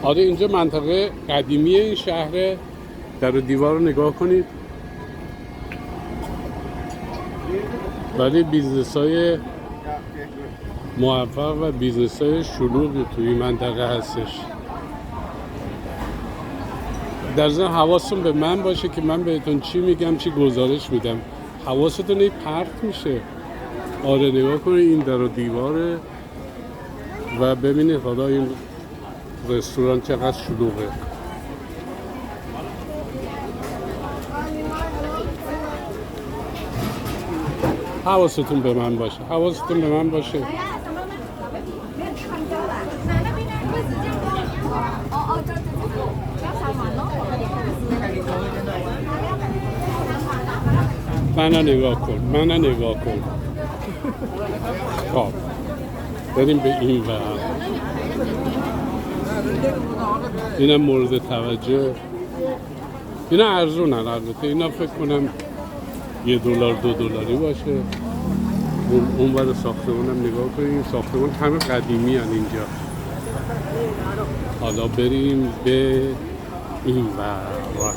آره اینجا منطقه قدیمی این شهر. در و دیوار رو نگاه کنید. ولی بیزنس های موفق و بیزنس های شلوغی توی منطقه هستش. در ضمن حواستون به من باشه که من بهتون چی میگم چی گزارش میدم. حواستون این پرت میشه. آره نگاه کنید این در و دیواره و ببینید حالا این رستوران چقدر شلوغه. حواستون به من باشه. حواستون به من باشه. منو نگاه کن. منو نگاه کن. خب بریم به این ور. اینا مورد توجه. اینا ارزونن البته. اینا فکر کنم $1 $2 باشه. اون ور ساختمون هم نگاه کنیم. ساختمون همه قدیمی هن اینجا. حالا بریم به این ور.